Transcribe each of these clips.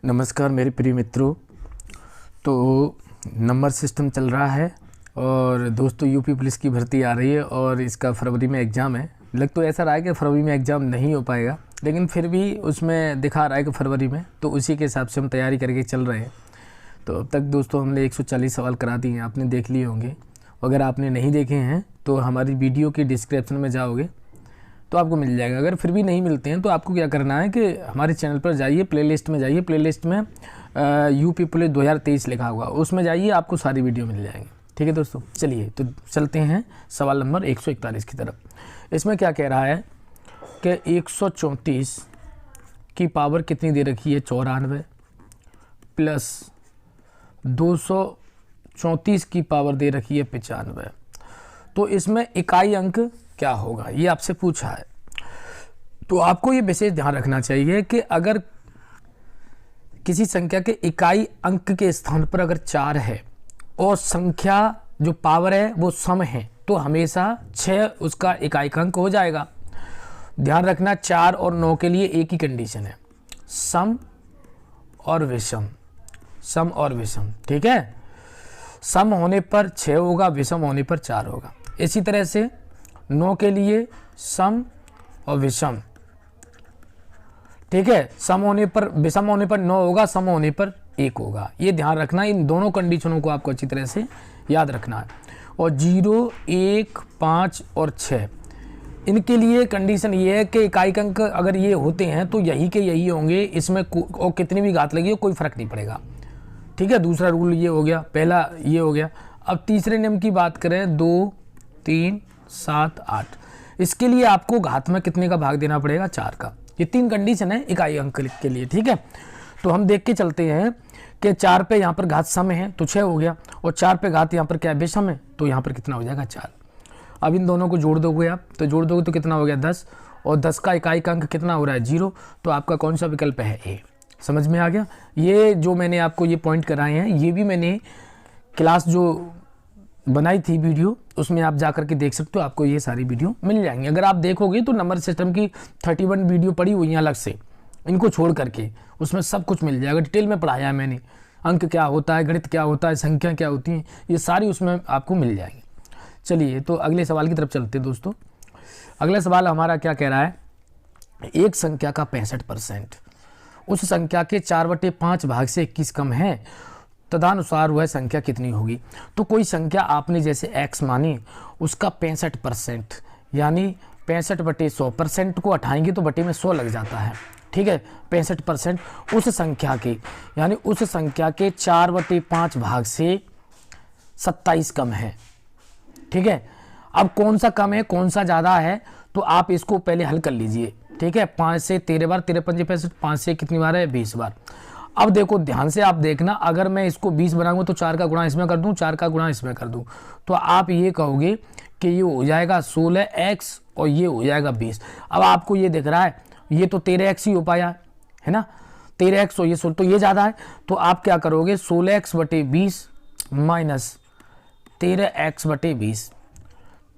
नमस्कार मेरे प्रिय मित्रों। तो नंबर सिस्टम चल रहा है और दोस्तों यूपी पुलिस की भर्ती आ रही है और इसका फरवरी में एग्ज़ाम है। लग तो ऐसा रहा है कि फरवरी में एग्ज़ाम नहीं हो पाएगा, लेकिन फिर भी उसमें दिखा रहा है कि फरवरी में, तो उसी के हिसाब से हम तैयारी करके चल रहे हैं। तो अब तक दोस्तों हमने 140 सवाल करा दिए हैं, आपने देख लिए होंगे। अगर आपने नहीं देखे हैं तो हमारी वीडियो के डिस्क्रिप्शन में जाओगे तो आपको मिल जाएगा। अगर फिर भी नहीं मिलते हैं तो आपको क्या करना है कि हमारे चैनल पर जाइए, प्लेलिस्ट में जाइए, प्लेलिस्ट में यूपी पुलिस 2023 लिखा हुआ, उसमें जाइए, आपको सारी वीडियो मिल जाएंगी। ठीक है दोस्तों, चलिए तो चलते हैं सवाल नंबर 141 की तरफ। इसमें क्या कह रहा है कि 134 की पावर कितनी दे रखी है, 94, प्लस 234 की पावर दे रखी है 95। तो इसमें इकाई अंक क्या होगा, ये आपसे पूछा है। तो आपको ये विशेष ध्यान रखना चाहिए कि अगर किसी संख्या के इकाई अंक के स्थान पर अगर 4 है और संख्या जो पावर है वो सम है, तो हमेशा 6 उसका इकाई अंक हो जाएगा। ध्यान रखना 4 और 9 के लिए एक ही कंडीशन है, सम और विषम, सम और विषम। ठीक है, सम होने पर 6 होगा, विषम होने पर 4 होगा। इसी तरह से 9 के लिए सम और विषम। ठीक है, सम होने पर, विषम होने पर 9 होगा, सम होने पर 1 होगा। ये ध्यान रखना, इन दोनों कंडीशनों को आपको अच्छी तरह से याद रखना है। और 0, 1, 5 और 6 इनके लिए कंडीशन ये है कि इकाई अंक अगर ये होते हैं तो यही के यही होंगे, इसमें और कितनी भी घात लगी हो कोई फर्क नहीं पड़ेगा। ठीक है, दूसरा रूल ये हो गया, पहला ये हो गया। अब तीसरे नियम की बात करें, 2, 3, 7, 8, इसके लिए आपको घात में कितने का भाग देना पड़ेगा, 4 का। ये 3 कंडीशन है इकाई अंक के लिए। ठीक है, तो हम देख के चलते हैं कि 4 पे यहाँ पर घात सम है तो 6 हो गया, और 4 पे घात यहाँ पर क्या है, विषम है, तो यहाँ पर कितना हो जाएगा, 4। अब इन दोनों को जोड़ दोगे आप, तो जोड़ दोगे तो कितना हो गया, 10, और 10 का इकाई अंक कितना हो रहा है, 0। तो आपका कौन सा विकल्प है, ए। समझ में आ गया। ये जो मैंने आपको ये पॉइंट कराए हैं, ये भी मैंने क्लास जो बनाई थी वीडियो, उसमें आप जा करके देख सकते हो, आपको ये सारी वीडियो मिल जाएंगी। अगर आप देखोगे तो नंबर सिस्टम की 31 वीडियो पड़ी हुई है अलग से, इनको छोड़ करके उसमें सब कुछ मिल जाएगा। डिटेल में पढ़ाया है मैंने, अंक क्या होता है, गणित क्या होता है, संख्या क्या होती है, ये सारी उसमें आपको मिल जाएंगी। चलिए तो अगले सवाल की तरफ चलते हैं दोस्तों। अगला सवाल हमारा क्या कह रहा है, एक संख्या का 65% उस संख्या के 4/5 भाग से 21 कम है, तदनुसार वह संख्या कितनी होगी। तो कोई संख्या आपने जैसे x मानी, उसका 65% यानी 65/100%, को हटाएंगे तो बटे में 100 लग जाता है। ठीक है, 65% उस संख्या के, यानी उस संख्या के 4/5 भाग से 27 कम है। ठीक है, अब कौन सा कम है कौन सा ज़्यादा है, तो आप इसको पहले हल कर लीजिए। ठीक है, 5 से 13 बार, 13 पंजे 65, 5 से कितनी बार है, 20 बार। अब देखो ध्यान से आप देखना, अगर मैं इसको 20 बनाऊंगा तो 4 का गुणा इसमें कर दूं, 4 का गुणा इसमें कर दूं, तो आप ये कहोगे कि ये हो जाएगा 16x और ये हो जाएगा 20। अब आपको ये दिख रहा है, ये तो 13x ही हो पाया है ना, 13x और ये 16, तो ये ज़्यादा है। तो आप क्या करोगे, 16x/20 माइनस 13x/20।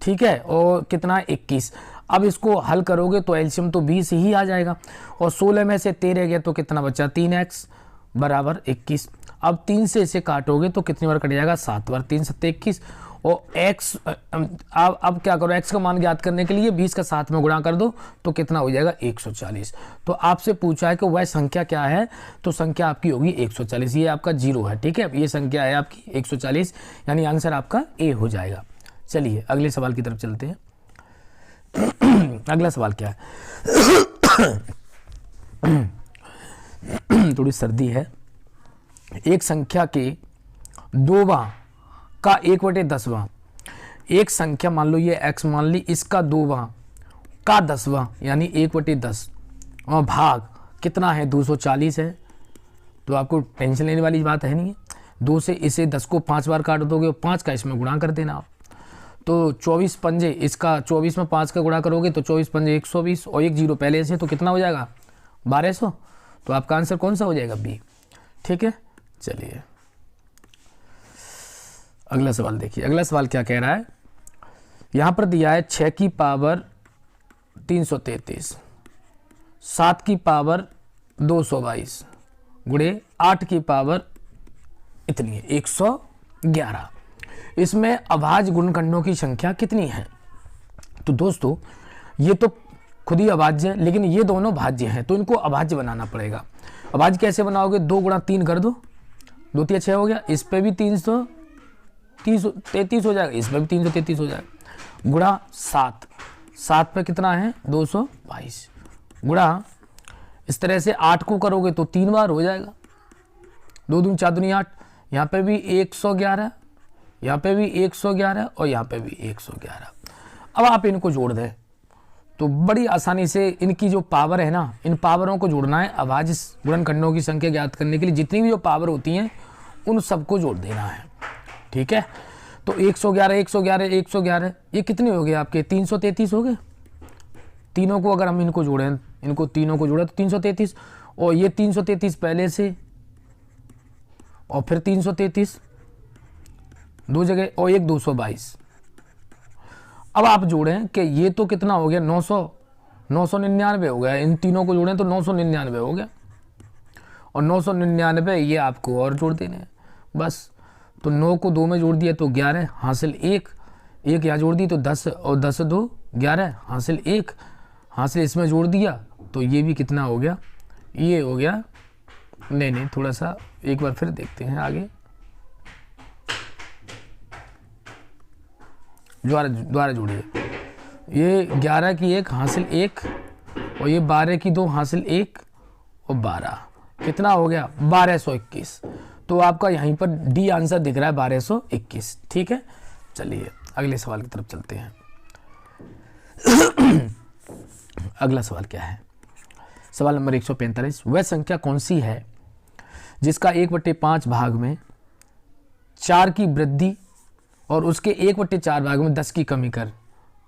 ठीक है, और कितना, 21। अब इसको हल करोगे तो एलसीएम तो 20 ही आ जाएगा, और 16 में से 13 गया तो कितना बचा, 3x बराबर 21। अब 3 से इसे काटोगे तो कितनी बार कट जाएगा, 7 बार, 3 7 21। और x अब क्या करो, x का मान ज्ञात करने के लिए 20 का 7 में गुणा कर दो तो कितना हो जाएगा, 140। तो आपसे पूछा है कि वह संख्या क्या है, तो संख्या आपकी होगी 140। ये आपका 0 है। ठीक है, ये संख्या है आपकी 140, यानी आंसर आपका ए हो जाएगा। चलिए अगले सवाल की तरफ चलते हैं। अगला सवाल क्या है, थोड़ी सर्दी है। एक संख्या के 2वां का 1/10वां, एक संख्या मान लो ये x मान ली, इसका 2वां का 10वां यानी 1/10 और भाग कितना है, 240 है। तो आपको टेंशन लेने वाली बात है नहीं है। 2 से इसे 10 को 5 बार काट दोगे और 5 का इसमें गुणा कर देना आप, तो 24 पंजे, इसका 24 में 5 का गुणा करोगे तो 24 पंजे 120, और 1 0 पहले से, तो कितना हो जाएगा, 1200। तो आपका आंसर कौन सा हो जाएगा, बी। ठीक है, चलिए अगला सवाल देखिए। अगला सवाल क्या कह रहा है, यहाँ पर दिया है 6 की पावर 333, 7 की पावर 222 गुणे 8 की पावर इतनी है 111। इसमें अभाज्य गुणनखंडों की संख्या कितनी है? तो दोस्तों ये तो खुद ही अभाज्य है, लेकिन ये दोनों भाज्य हैं, तो इनको अभाज्य बनाना पड़ेगा। अभाज्य कैसे बनाओगे? 2 गुणा 3 कर दो, 2 3 6 हो गया। इस पे भी 333 हो जाएगा, इस पे भी 333 हो जाएगा। गुणा 7, 7 पे कितना है? 222। गुणा इस तरह से 8 को करोगे तो 3 बार हो जाएगा, 2 दूनी 4 दूनी 8। यहाँ पे भी 111, यहाँ पे भी 111 और यहाँ पे भी 111। अब आप इनको जोड़ दें तो बड़ी आसानी से इनकी जो पावर है ना, इन पावरों को जोड़ना है। अभाज्य गुणनखंडों की संख्या ज्ञात करने के लिए जितनी भी जो पावर होती हैं उन सबको जोड़ देना है, ठीक है। तो 111 111 111 ये कितने हो गए आपके? 333 हो गए। तीनों को अगर हम इनको जोड़ें, इनको तीनों को जोड़े तो 333, और ये 333 पहले से, और फिर 333 दो जगह, और एक 222। अब आप जोड़ें कि ये तो कितना हो गया? 999 हो गया। इन तीनों को जोड़ें तो 999 हो गया, और 999 ये आपको और जोड़ देने हैं बस। तो 9 को 2 में जोड़ दिया तो 11 हासिल 1, यहाँ जोड़ दी तो 10, और 10 2 11 हासिल 1, हासिल इसमें जोड़ दिया तो ये भी कितना हो गया? ये हो गया। नहीं थोड़ा सा एक बार फिर देखते हैं आगे, द्वारा जोड़िए। ये 11 की 1 हासिल 1, और ये 12 की 2 हासिल 1 और 12, कितना हो गया? 1221। तो आपका यहीं पर डी आंसर दिख रहा है 1221, ठीक है। चलिए अगले सवाल की तरफ चलते हैं। अगला सवाल क्या है? सवाल नंबर 145। वह संख्या कौन सी है जिसका 1/5 भाग में 4 की वृद्धि और उसके 1/4 भाग में 10 की कमी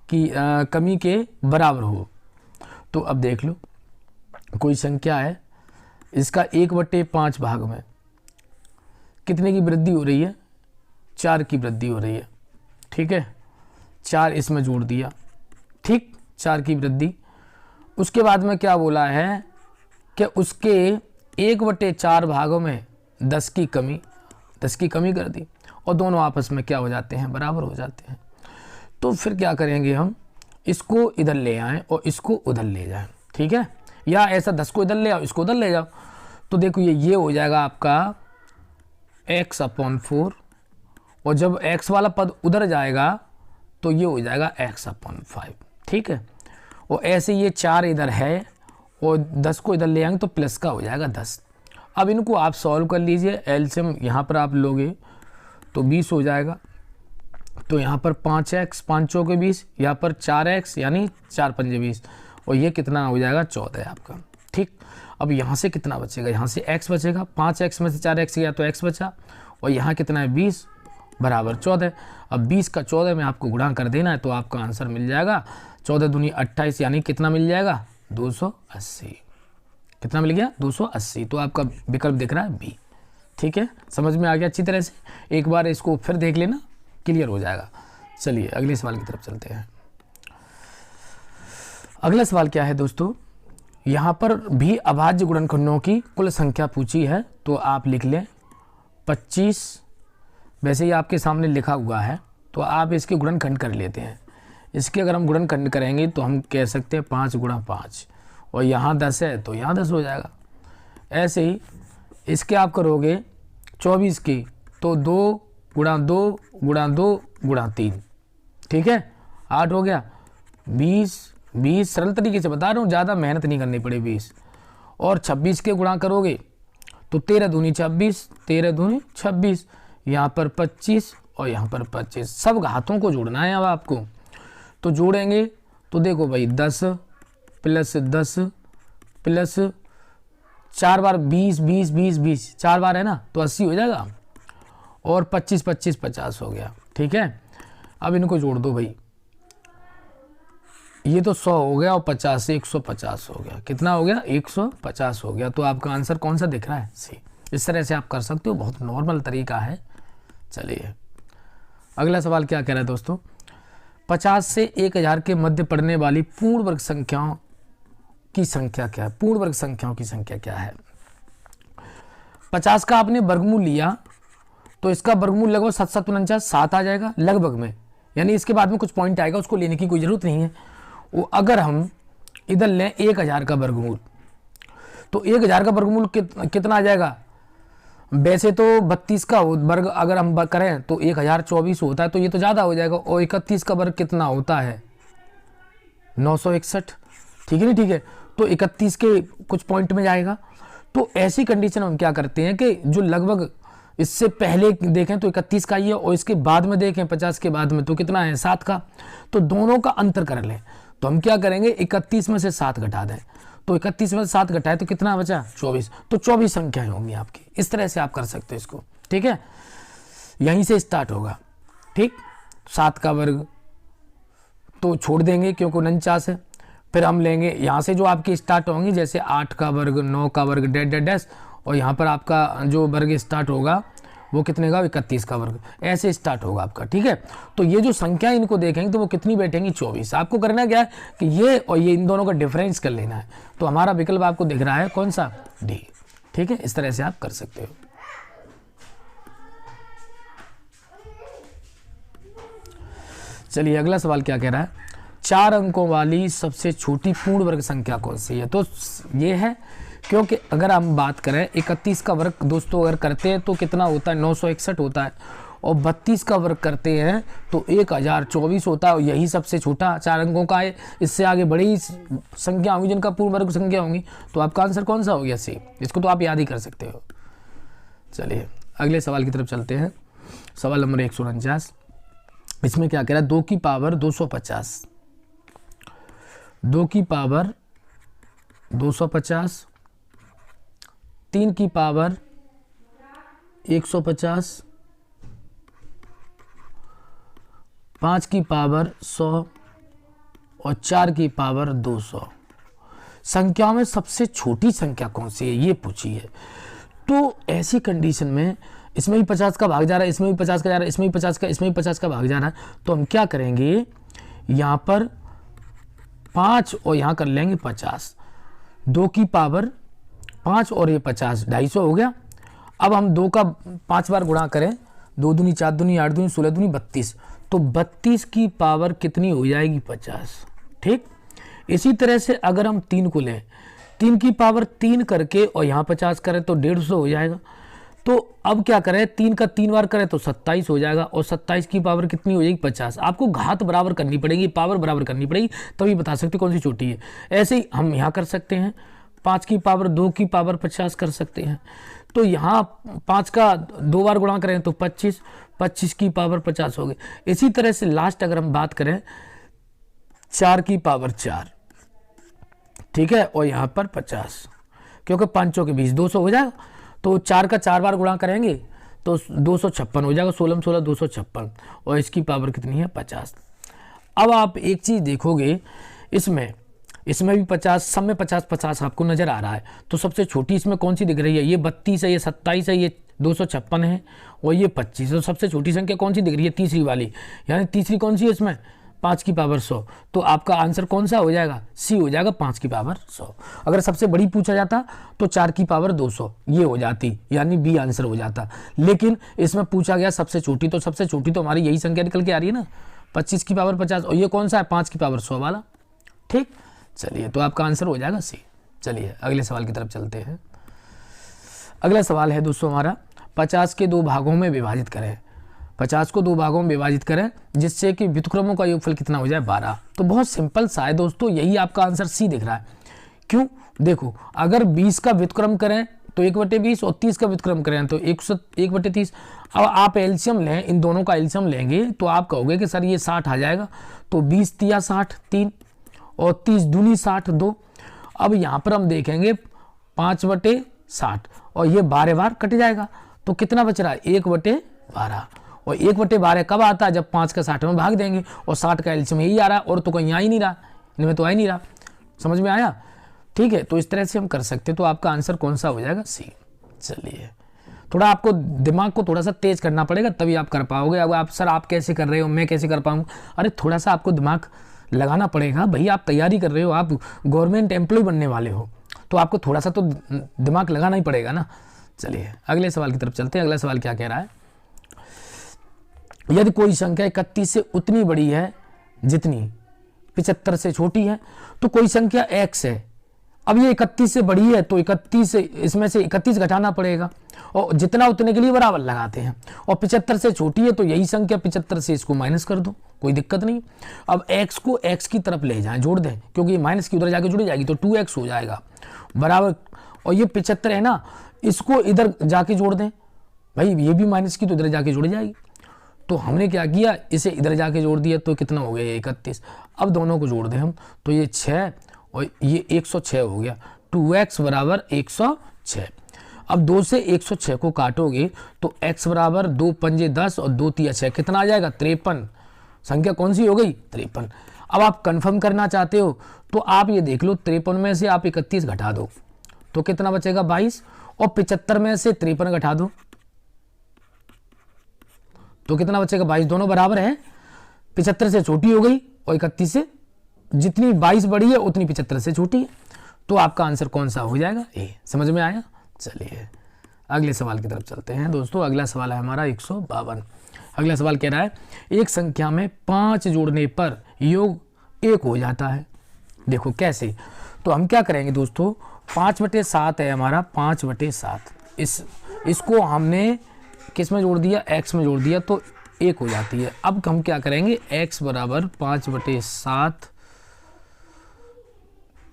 कमी के बराबर हो? तो अब देख लो, कोई संख्या है, इसका 1/5 भाग में कितने की वृद्धि हो रही है? 4 की वृद्धि हो रही है, ठीक है। 4 इसमें जोड़ दिया, ठीक, 4 की वृद्धि। उसके बाद में क्या बोला है कि उसके 1/4 भागों में 10 की कमी कर दी, और दोनों आपस में क्या हो जाते हैं? बराबर हो जाते हैं। तो फिर क्या करेंगे हम? इसको इधर ले आएं और इसको उधर ले जाएं, ठीक है। या ऐसा 10 को इधर ले आओ, इसको उधर ले जाओ, तो देखो ये हो जाएगा आपका x/4, और जब x वाला पद उधर जाएगा तो ये हो जाएगा x/5, ठीक है। और ऐसे ये 4 इधर है और 10 को इधर ले आएंगे तो प्लस का हो जाएगा 10। अब इनको आप सॉल्व कर लीजिए, एलसीएम यहाँ पर आप लोगे तो 20 हो जाएगा। तो यहाँ पर 5x 5 चौके 20, यहाँ पर 4x यानी 4 पंजे 20, और ये कितना हो जाएगा? 14 आपका, ठीक। अब यहाँ से कितना बचेगा? यहाँ से x बचेगा, 5x में से 4x गया तो x बचा, और यहाँ कितना है? 20 बराबर 14। अब 20 का 14 में आपको गुणा कर देना है तो आपका आंसर मिल जाएगा 14 दूनी 28, यानी कितना मिल जाएगा? 280। कितना मिल गया? 280। तो आपका विकल्प दिख रहा है बी, ठीक है। समझ में आ गया अच्छी तरह से? एक बार इसको फिर देख लेना, क्लियर हो जाएगा। चलिए अगले सवाल की तरफ चलते हैं। अगला सवाल क्या है दोस्तों? यहाँ पर भी अभाज्य गुणनखंडों की कुल संख्या पूछी है, तो आप लिख लें 25। वैसे ही आपके सामने लिखा हुआ है, तो आप इसके गुणनखंड कर लेते हैं। इसके अगर हम गुणनखंड करेंगे तो हम कह सकते हैं 5 गुणा 5, और यहाँ 10 है तो यहाँ 10 हो जाएगा। ऐसे ही इसके आप करोगे 24 की, तो 2 गुणा 2 गुणा 2 गुणा 3, ठीक है, 8 हो गया। 20 सरल तरीके से बता रहा हूँ, ज़्यादा मेहनत नहीं करनी पड़े। 20 और 26 के गुणा करोगे तो 13 दूनी 26, 13 दूनी 26, यहाँ पर 25 और यहाँ पर 25। सब घातों को जोड़ना है अब आपको, तो जोड़ेंगे तो देखो भाई 10 प्लस 10 प्लस 4 बार 20 20 20 20, 4 बार है ना, तो 80 हो जाएगा, और 25 25 50 हो गया, ठीक है। अब इनको जोड़ दो भाई, ये तो 100 हो गया और 50 से 150 हो गया। कितना हो गया? 150 हो गया। तो आपका आंसर कौन सा दिख रहा है? सी। इस तरह से आप कर सकते हो, बहुत नॉर्मल तरीका है। चलिए अगला सवाल क्या कह रहा है दोस्तों? 50 से 1000 के मध्य पड़ने वाली पूर्ण वर्ग संख्याओं की संख्या क्या है? पूर्ण वर्ग संख्याओं की संख्या क्या है? 50 का आपने वर्गमूल लिया तो इसका वर्गमूल लगभग 7 7 49 7 आ जाएगा लगभग में, यानी इसके बाद में कुछ पॉइंट आएगा, उसको लेने की कोई ज़रूरत नहीं है। वो अगर हम इधर लें 1000 का वर्गमूल, तो 1000 का वर्गमूल कितना आ जाएगा? वैसे तो 32 का वर्ग अगर हम करें तो 1024 होता है, तो ये तो ज़्यादा हो जाएगा। और 31 का वर्ग कितना होता है? 961। ठीक है नहीं? ठीक है, तो 31 के कुछ पॉइंट में जाएगा। तो ऐसी कंडीशन हम क्या करते हैं कि जो लगभग इससे पहले देखें तो 31 का ही है, और इसके बाद में देखें 50 के बाद में तो कितना है? 7 का। तो दोनों का अंतर कर लें, तो हम क्या करेंगे? 31 में से 7 घटा दें, तो 31 में से 7 घटाए तो कितना बचा? 24। तो 24 संख्याएं होंगी आपकी। इस तरह से आप कर सकते हो इसको। ठीक है, यहीं से स्टार्ट होगा। ठीक, 7 का वर्ग तो छोड़ देंगे क्योंकि 49 है। फिर हम लेंगे यहाँ से जो आपकी स्टार्ट होंगी, जैसे 8 का वर्ग, 9 का वर्ग, डैश डैश डैश, और यहाँ पर आपका जो वर्ग स्टार्ट होगा वो कितने का? 31 का वर्ग। ऐसे स्टार्ट होगा आपका। ठीक है, तो ये जो संख्या इनको देखेंगे तो वो कितनी बैठेंगी? 24। आपको करना क्या है कि ये और ये इन दोनों का डिफरेंस कर लेना है। तो हमारा विकल्प आपको दिख रहा है कौन सा? डी। ठीक है, इस तरह से आप कर सकते हो। चलिए अगला सवाल क्या कह रहा है? 4 अंकों वाली सबसे छोटी पूर्ण वर्ग संख्या कौन सी है? तो ये है, क्योंकि अगर हम बात करें 31 का वर्ग दोस्तों अगर करते हैं तो कितना होता है? 961 होता है। और 32 का वर्ग करते हैं तो 1024 होता है, और यही सबसे छोटा 4 अंकों का है। इससे आगे बड़ी संख्या होंगी जिनका पूर्ण वर्ग संख्या होंगी। तो आपका आंसर कौन सा हो गया? सी। इसको तो आप याद ही कर सकते हो। चलिए अगले सवाल की तरफ चलते हैं। सवाल नंबर 149। इसमें क्या कह रहा है? 2 की पावर 250, 2 की पावर 250, 3 की पावर 150, 5 की पावर 100 और 4 की पावर 200। संख्याओं में सबसे छोटी संख्या कौन सी है ये पूछी है। तो ऐसी कंडीशन में इसमें भी 50 का भाग जा रहा है, इसमें भी 50 का जा रहा है, इसमें भी 50 का, इसमें भी 50 का भाग जा रहा है। तो हम क्या करेंगे? यहाँ पर 5 और यहाँ कर लेंगे 50। 2 की पावर 5 और ये 50, 250 हो गया। अब हम 2 का 5 बार गुणा करें, 2 दूनी 4 दूनी 8 दूनी 16 दूनी 32, तो 32 की पावर कितनी हो जाएगी? 50। ठीक, इसी तरह से अगर हम 3 को लें, 3 की पावर 3 करके और यहाँ 50 करें तो 150 हो जाएगा। तो अब क्या करें? 3 का 3 बार करें तो 27 हो जाएगा, और 27 की पावर कितनी हो जाएगी? 50। आपको घात बराबर करनी पड़ेगी, पावर बराबर करनी पड़ेगी, तभी बता सकते कौन सी छोटी है। ऐसे ही हम यहाँ कर सकते हैं, 5 की पावर 2 की पावर 50 कर सकते हैं। तो यहाँ 5 का 2 बार गुणा करें तो 25, 25 की पावर 50 हो गई। इसी तरह से लास्ट अगर हम बात करें 4 की पावर 4, ठीक है, और यहाँ पर 50, क्योंकि 5 के 20 200 हो जाएगा। तो 4 का 4 बार गुणा करेंगे तो 256 हो जाएगा, 16 16 256, और इसकी पावर कितनी है? 50। अब आप एक चीज़ देखोगे, इसमें भी 50, सब में 50 50 आपको नज़र आ रहा है। तो सबसे छोटी इसमें कौन सी दिख रही है? ये 32 है, ये 27 है, ये 256 है, और ये 25। तो सबसे छोटी संख्या कौन सी दिख रही है? तीसरी वाली। यानी तीसरी कौन सी है इसमें? 5 की पावर 100। तो आपका आंसर कौन सा हो जाएगा? सी हो जाएगा, 5 की पावर 100। अगर सबसे बड़ी पूछा जाता तो 4 की पावर 200 ये हो जाती, यानी बी आंसर हो जाता। लेकिन इसमें पूछा गया सबसे छोटी, तो सबसे छोटी तो हमारी यही संख्या निकल के आ रही है ना, 25 की पावर 50, और ये कौन सा है? 5 की पावर 100 वाला। ठीक, चलिए तो आपका आंसर हो जाएगा सी। चलिए अगले सवाल की तरफ चलते हैं। अगला सवाल है दोस्तों हमारा, 50 के 2 भागों में विभाजित करें। 50 को 2 भागों में विभाजित करें जिससे कि व्युत्क्रमों का योगफल कितना हो जाए? 12। तो बहुत सिंपल सा है दोस्तों, यही आपका आंसर सी दिख रहा है। क्यों? देखो, अगर 20 का व्युत्क्रम करें तो 1/20, और 30 का व्युत्क्रम करें तो 1/30। अब आप एलसीएम लें, इन दोनों का एलसीएम लेंगे तो आप कहोगे कि सर ये 60 आ जाएगा। तो 20 तिया 60 3, और 30 दूनी 60 2। अब यहाँ पर हम देखेंगे 5/60, और ये 12 बार कट जाएगा, तो कितना बच रहा है? 1/12। और 1/12 कब आता है? जब 5 का 60 में भाग देंगे, और 60 का एलसीएम यही आ रहा है, और तो कहीं आ ही नहीं रहा, इनमें तो आ ही नहीं रहा। समझ में आया? ठीक है, तो इस तरह से हम कर सकते हैं। तो आपका आंसर कौन सा हो जाएगा? सी। चलिए, थोड़ा आपको दिमाग को थोड़ा सा तेज करना पड़ेगा, तभी आप कर पाओगे। अब आप सर आप कैसे कर रहे हो, मैं कैसे कर पाऊँ? अरे थोड़ा सा आपको दिमाग लगाना पड़ेगा भाई, आप तैयारी कर रहे हो, आप गवर्नमेंट एम्प्लॉय बनने वाले हो, तो आपको थोड़ा सा तो दिमाग लगाना ही पड़ेगा ना। चलिए अगले सवाल की तरफ चलते हैं। अगला सवाल क्या कह रहा है, यदि कोई संख्या 31 से उतनी बड़ी है जितनी 75 से छोटी है, तो कोई संख्या x है। अब ये 31 से बड़ी है तो 31 से इसमें से 31 घटाना पड़ेगा, और जितना उतने के लिए बराबर लगाते हैं। और 75 से छोटी है तो यही संख्या 75 से इसको माइनस कर दो, कोई दिक्कत नहीं। अब x को x की तरफ ले जाएं, जोड़ दें, क्योंकि माइनस की उधर जाके जुड़ जाएगी तो 2x हो जाएगा बराबर। और ये 75 है ना, इसको इधर जाके जोड़ दें, भाई ये भी माइनस की तो इधर जाके जुड़ जाएगी। तो हमने क्या किया, इसे इधर जाके जोड़ दिया तो कितना हो गया 31। अब दोनों को जोड़ दें हम तो ये 6 और ये 106 हो गया। 2x बराबर 106। अब 2 से 106 को काटोगे तो x बराबर 2 पंजे 10 और 2 तिया 6, कितना आ जाएगा 53। संख्या कौन सी हो गई 53। अब आप कंफर्म करना चाहते हो तो आप ये देख लो, 53 में से आप 31 घटा दो तो कितना बचेगा 22, और 75 में से 53 घटा दो तो कितना बचेगा 22। दोनों बराबर है, 75 से छोटी हो गई और 31 से, जितनी 22 बड़ी है उतनी 75 से छोटी है। तो आपका आंसर कौन सा हो जाएगा, ए। समझ में आया। चलिए अगले सवाल की तरफ चलते हैं दोस्तों। अगला सवाल है हमारा 152। अगला सवाल कह रहा है, एक संख्या में 5 जोड़ने पर योग 1 हो जाता है। देखो कैसे, तो हम क्या करेंगे दोस्तों, 5/7 है हमारा, 5/7 इसको हमने किस में जोड़ दिया, x में जोड़ दिया तो 1 हो जाती है। अब हम क्या करेंगे, x बराबर 5/7,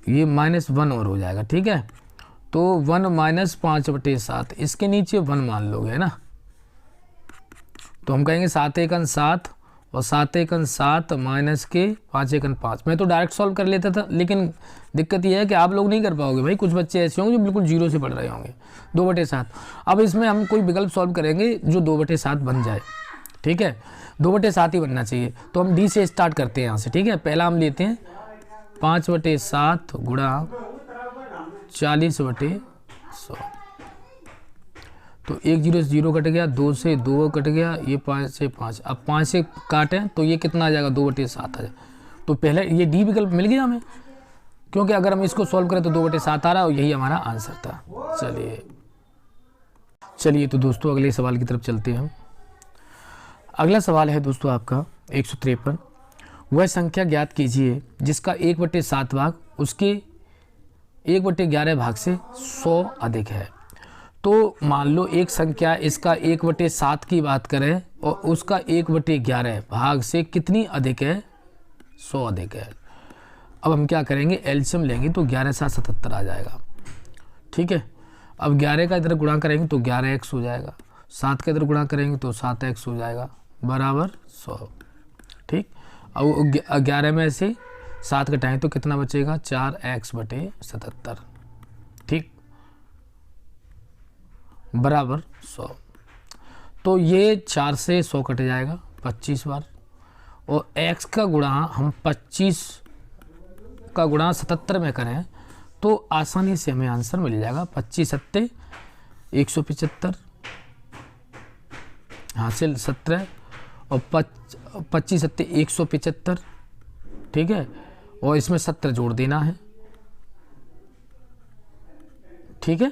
ये -1 और हो जाएगा, ठीक है। तो 1 - 5/7, इसके नीचे 1 मान लोगे, है ना। तो हम कहेंगे 7 × 1 = 7 और 7 × 1 = 7 माइनस के 5 × 1 = 5। मैं तो डायरेक्ट सॉल्व कर लेता था, लेकिन दिक्कत यह है कि आप लोग नहीं कर पाओगे भाई, कुछ बच्चे ऐसे होंगे जो बिल्कुल 0 से पढ़ रहे होंगे। 2/7। अब इसमें हम कोई विकल्प सॉल्व करेंगे जो 2/7 बन जाए, ठीक है। 2/7 ही बनना चाहिए। तो हम डी से स्टार्ट करते हैं यहाँ से, ठीक है। पहला हम लेते हैं 5/7 गुणा 40/100, तो 1 0 से 0 कट गया, 2 से 2 कट गया, ये 5 से 5। अब 5 से काटें तो ये कितना आ जाएगा 2/7 आ जाएगा। तो पहले ये डी विकल्प मिल गया हमें, क्योंकि अगर हम इसको सॉल्व करें तो 2/7 आ रहा है और यही हमारा आंसर था। चलिए तो दोस्तों अगले सवाल की तरफ चलते हैं हम। अगला सवाल है दोस्तों आपका 153। वह संख्या ज्ञात कीजिए जिसका 1/7 भाग उसके 1/11 भाग से 100 अधिक है। तो मान लो एक संख्या, इसका 1/7 की बात करें और उसका 1/11 भाग से कितनी अधिक है, 100 अधिक है। अब हम क्या करेंगे, एलसीएम लेंगे तो 11 7 77 आ जाएगा, ठीक है। अब 11 का इधर गुणा करेंगे तो 11x हो जाएगा, 7 का इधर गुणा करेंगे तो 7x हो जाएगा बराबर 100, ठीक। अब 11 में से 7 घटाएं तो कितना बचेगा 4x/77, ठीक, बराबर 100। तो ये 4 से 100 कट जाएगा 25 बार, और x का गुणा हम 25 का गुणा 77 में करें तो आसानी से हमें आंसर मिल जाएगा। 25 7 175 हासिल 17 और 25 7 175, ठीक है। और इसमें 17 जोड़ देना है, ठीक है।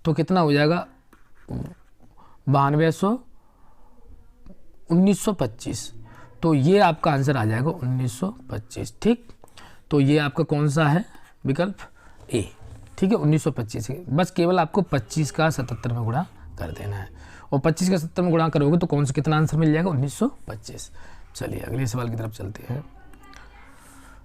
तो कितना हो जाएगा 9200 1925। तो ये आपका आंसर आ जाएगा 1925, ठीक। तो ये आपका कौन सा है विकल्प, ए, ठीक है। 1925, बस केवल आपको 25 का 77 में गुणा कर देना है, और 25 का 77 में गुणा करोगे तो कौन सा कितना आंसर मिल जाएगा 1925। चलिए अगले सवाल की तरफ चलते हैं।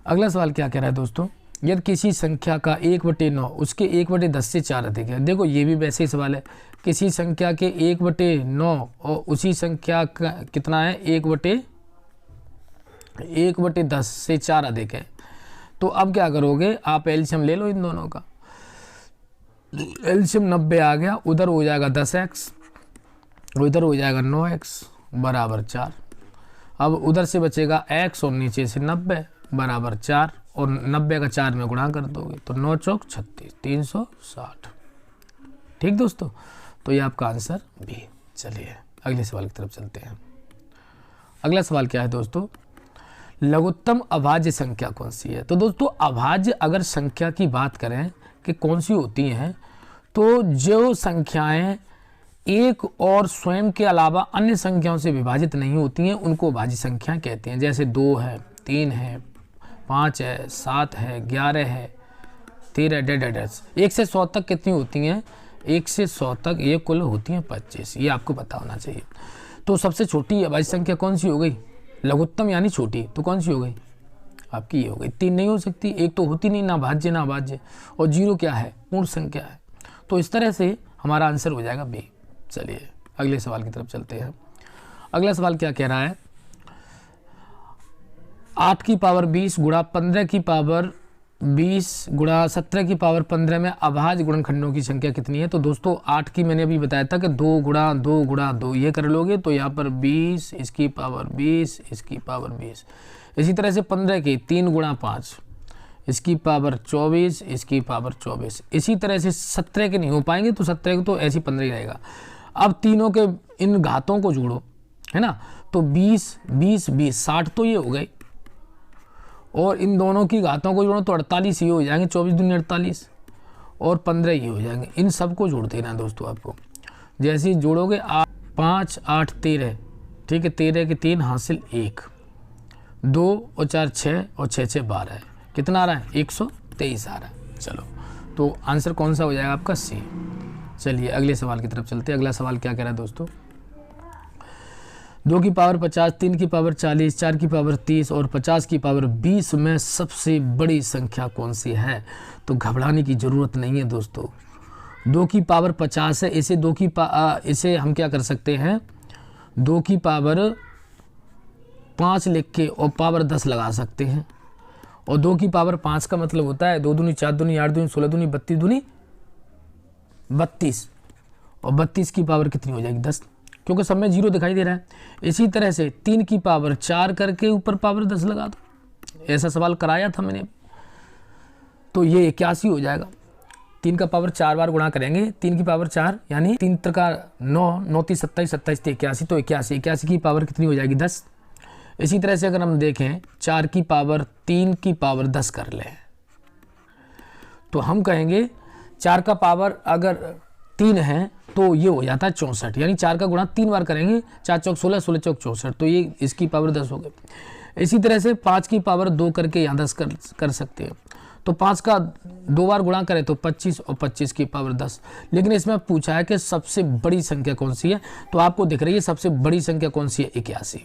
अगला सवाल क्या कह रहा है दोस्तों, यदि किसी संख्या का 1/9 उसके 1/10 से 4 अधिक है। देखो ये भी वैसे ही सवाल है, किसी संख्या के 1/9 और उसी संख्या का कितना है 1/10 से 4 अधिक है। तो अब क्या करोगे, आप एलसीएम ले लो इन दोनों का। एलसीएम 90 आ गया, उधर हो जाएगा 10x उधर हो जाएगा 9x बराबर 4। अब उधर से बचेगा x और नीचे से 90 बराबर 4, और 90 का 4 में गुणा कर दोगे तो 9 चौक 36 360, ठीक दोस्तों। तो ये आपका आंसर बी। चलिए अगले सवाल की तरफ चलते हैं। अगला सवाल क्या है दोस्तों, लघुत्तम अभाज्य संख्या कौन सी है। तो दोस्तों अभाज्य अगर संख्या की बात करें कि कौन सी होती हैं, तो जो संख्याएं एक और स्वयं के अलावा अन्य संख्याओं से विभाजित नहीं होती हैं उनको भाज्य संख्या कहते हैं। जैसे 2 है, 3 है, 5 है, 7 है, 11 है, 13 डेडेडस। 1 से 100 तक कितनी होती हैं? 1 से 100 तक ये कुल होती हैं 25। ये आपको पता होना चाहिए। तो सबसे छोटी अभाज्य संख्या कौन सी हो गई? लघुत्तम यानी छोटी, तो कौन सी हो गई? आपकी ये हो गई। 3 नहीं हो सकती, एक तो होती नहीं, ना भाज्य ना अभाज्य, और 0 क्या है? पूर्ण संख्या है। तो इस तरह से हमारा आंसर हो जाएगा बी। चलिए अगले सवाल की तरफ चलते हैं। अगला सवाल क्या कह रहा है? 8 की पावर 20 गुणा 15 की पावर 20 गुणा 17 की पावर 15 में अभाज्य गुणनखंडों की संख्या कितनी है? तो दोस्तों 8 की मैंने अभी बताया था कि 2 गुणा 2 गुणा 2 ये कर लोगे तो यहाँ पर 20, इसकी पावर 20, इसकी पावर 20। इसी तरह से 15 की 3 गुणा 5, इसकी पावर 24, इसकी पावर 24। इसी तरह से 17 के नहीं हो पाएंगे तो 17 को तो ऐसे 15 ही रहेगा। अब तीनों के इन घातों को जोड़ो, है ना, तो 20 20 20 60 तो ये हो गए, और इन दोनों की घातों को जोड़ो तो 48 ये हो जाएंगे, 24 दूनी 48, और 15 ये हो जाएंगे। इन सबको जोड़ देना दोस्तों आपको। जैसे ही जोड़ोगे 5 8 13, ठीक है, 13 के 3 हासिल 1, 2 और 4 6 और 6 6 12, कितना आ रहा है? 123 आ रहा है। चलो तो आंसर कौन सा हो जाएगा आपका? सी। चलिए अगले सवाल की तरफ चलते हैं। अगला सवाल क्या कह रहा है दोस्तों? 2 की पावर 50, 3 की पावर 40, 4 की पावर 30 और 50 की पावर 20 में सबसे बड़ी संख्या कौन सी है? तो घबराने की ज़रूरत नहीं है दोस्तों। 2 की पावर 50 है, इसे इसे हम क्या कर सकते हैं? 2 की पावर 5 लिख के और पावर 10 लगा सकते हैं। और 2 की पावर 5 का मतलब होता है 2 दूनी 4 दूनी 8 दूनी 16 दूनी 32 दूनी 32, और 32 की पावर कितनी हो जाएगी? 10, क्योंकि सब में 0 दिखाई दे रहा है। इसी तरह से 3 की पावर 4 करके ऊपर पावर 10 लगा दो। ऐसा सवाल कराया था मैंने, तो ये 81 हो जाएगा। 3 का पावर 4 बार गुणा करेंगे, 3 की पावर 4 यानी 3 का 9, 9 3 27, 27 तो 81, तो 81 की पावर कितनी हो जाएगी? 10। इसी तरह से अगर हम देखें 4 की पावर 3 की पावर 10 कर लें तो हम कहेंगे 4 का पावर अगर 3 है तो ये हो जाता है 64, यानी 4 का गुणा 3 बार करेंगे, 4 चौक 16, 16 चौक 64, तो ये इसकी पावर 10 हो गई। इसी तरह से 5 की पावर 2 करके यहाँ 10 कर सकते हैं, तो 5 का 2 बार गुणा करें तो 25 और 25 की पावर 10। लेकिन इसमें पूछा है कि सबसे बड़ी संख्या कौन सी है, तो आपको दिख रही है सबसे बड़ी संख्या कौन सी है? 81,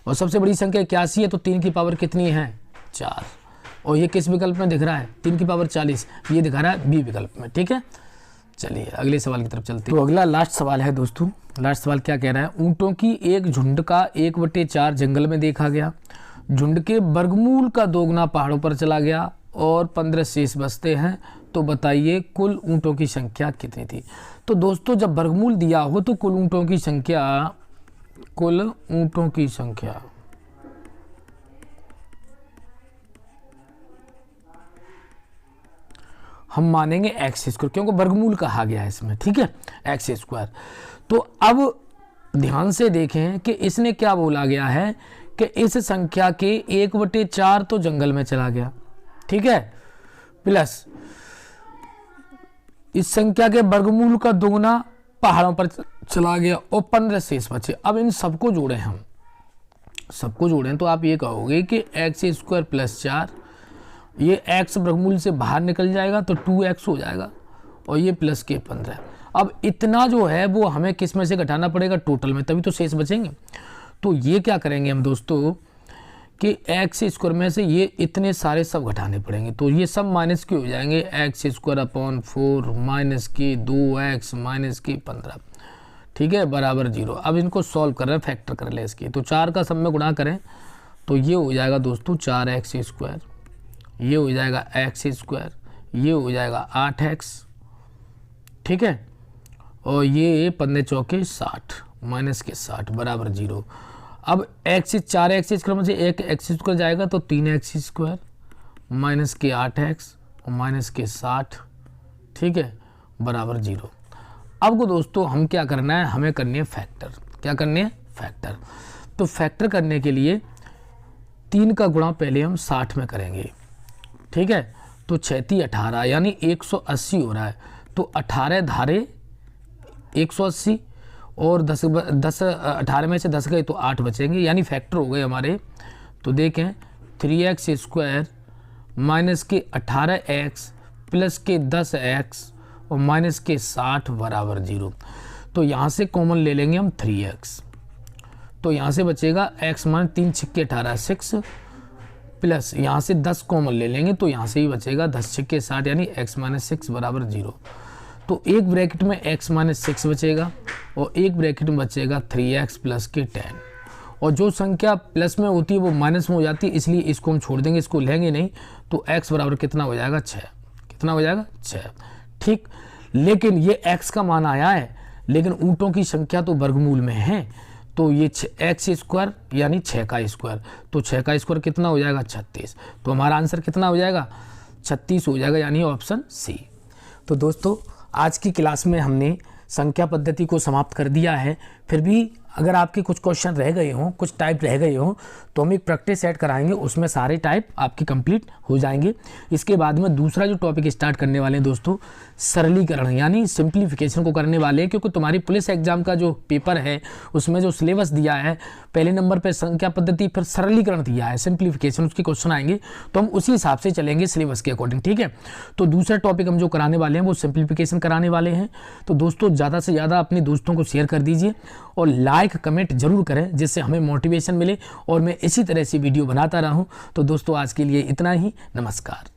और सबसे बड़ी संख्या 81 है तो 3 की पावर कितनी है? 4, और ये किस विकल्प में दिख रहा है? 3 की पावर 40, ये दिखा रहा है बी विकल्प में। ठीक है, चलिए अगले सवाल की तरफ चलते हैं। तो अगला लास्ट सवाल है दोस्तों। लास्ट सवाल क्या कह रहा है? ऊँटों की एक झुंड का 1/4 जंगल में देखा गया, झुंड के वर्गमूल का 2 गुना पहाड़ों पर चला गया और 15 शेष बचते हैं, तो बताइए कुल ऊँटों की संख्या कितनी थी? तो दोस्तों जब वर्गमूल दिया हो तो कुल ऊँटों की संख्या हम मानेंगे एक्स स्क्वायर, क्योंकि वर्गमूल कहा गया है इसमें। ठीक है, एक्स स्क्वायर। तो अब ध्यान से देखें कि इसने क्या बोला गया है कि इस संख्या के 1/4 तो जंगल में चला गया, ठीक है, प्लस इस संख्या के वर्गमूल का 2 गुना पहाड़ों पर चला गया और 15 शेष बचे। अब इन सबको जोड़ें, हम सबको जोड़ें तो आप ये कहोगे कि एक्स स्क्वायर प्लस 4, ये x वर्गमूल से बाहर निकल जाएगा तो 2x हो जाएगा, और ये प्लस के 15। अब इतना जो है वो हमें किस में से घटाना पड़ेगा? टोटल में, तभी तो शेष बचेंगे। तो ये क्या करेंगे हम दोस्तों कि एक्स स्क्वायर में से ये इतने सारे सब घटाने पड़ेंगे, तो ये सब माइनस के हो जाएंगे। एक्स स्क्वायर अपॉन 4 माइनस के 2x माइनस के 15, ठीक है, बराबर 0। अब इनको सॉल्व कर रहे हैं, फैक्टर कर ले इसकी, तो 4 का सब में गुणा करें तो ये हो जाएगा दोस्तों 4x स्क्वायर, ये हो जाएगा एक्स स्क्वायर, ये हो जाएगा 8x, ठीक है, और ये 15 चौके 60 माइनस के 60 बराबर 0। अब x 4x स्क्वायर में से एक एक्स स्क्वायर जाएगा तो 3x स्क्वायर माइनस के 8x और माइनस के 60, ठीक है, बराबर 0। अब को दोस्तों हम क्या करना है? हमें करनी है फैक्टर। क्या करनी है? फैक्टर। तो फैक्टर करने के लिए 3 का गुणा पहले हम 60 में करेंगे, ठीक है, तो 6 × 18 यानी 180 हो रहा है। तो 18 धारे 180 और 10 18 में से 10 गए तो 8 बचेंगे, यानी फैक्टर हो गए हमारे। तो देखें 3x स्क्वायर माइनस के 18x प्लस के 10x और माइनस के 60 बराबर 0। तो यहाँ से कॉमन ले लेंगे हम 3x, तो यहाँ से बचेगा x मान 3 छिक्के 18 6 प्लस यहाँ से 10 कॉमन ले लेंगे तो यहाँ से ही बचेगा 10 छिक्के 60 यानी x माइनस 6 बराबर 0। तो एक ब्रैकेट में x माइनस 6 बचेगा और एक ब्रैकेट में बचेगा 3x प्लस के 10। और जो संख्या प्लस में होती है वो माइनस में हो जाती है, इसलिए इसको हम छोड़ देंगे, इसको लेंगे नहीं। तो x बराबर कितना हो जाएगा 6, कितना हो जाएगा 6, ठीक। लेकिन ये x का मान आया है, लेकिन ऊँटों की संख्या तो वर्गमूल में है, तो ये x स्क्वायर यानी 6 का स्क्वायर, तो 6 का स्क्वायर कितना हो जाएगा 36। तो हमारा आंसर कितना हो जाएगा 36 हो जाएगा, यानी ऑप्शन सी। तो दोस्तों आज की क्लास में हमने संख्या पद्धति को समाप्त कर दिया है। फिर भी अगर आपके कुछ क्वेश्चन रह गए हों, कुछ टाइप रह गए हों, तो हम एक प्रैक्टिस सेट कराएंगे, उसमें सारे टाइप आपके कंप्लीट हो जाएंगे। इसके बाद में दूसरा जो टॉपिक स्टार्ट करने वाले हैं दोस्तों, सरलीकरण यानी सिंप्लीफिकेशन को करने वाले हैं, क्योंकि तुम्हारी पुलिस एग्जाम का जो पेपर है उसमें जो सिलेबस दिया है, पहले नंबर पर संख्या पद्धति, फिर सरलीकरण दिया है, सिंप्लीफिकेशन, उसके क्वेश्चन आएंगे, तो हम उसी हिसाब से चलेंगे सिलेबस के अकॉर्डिंग, ठीक है। तो दूसरा टॉपिक हम जो कराने वाले हैं वो सिंप्लीफिकेशन कराने वाले हैं। तो दोस्तों ज़्यादा से ज़्यादा अपने दोस्तों को शेयर कर दीजिए और लाइक कमेंट जरूर करें, जिससे हमें मोटिवेशन मिले और मैं इसी तरह से वीडियो बनाता रहूं। तो दोस्तों आज के लिए इतना ही, नमस्कार।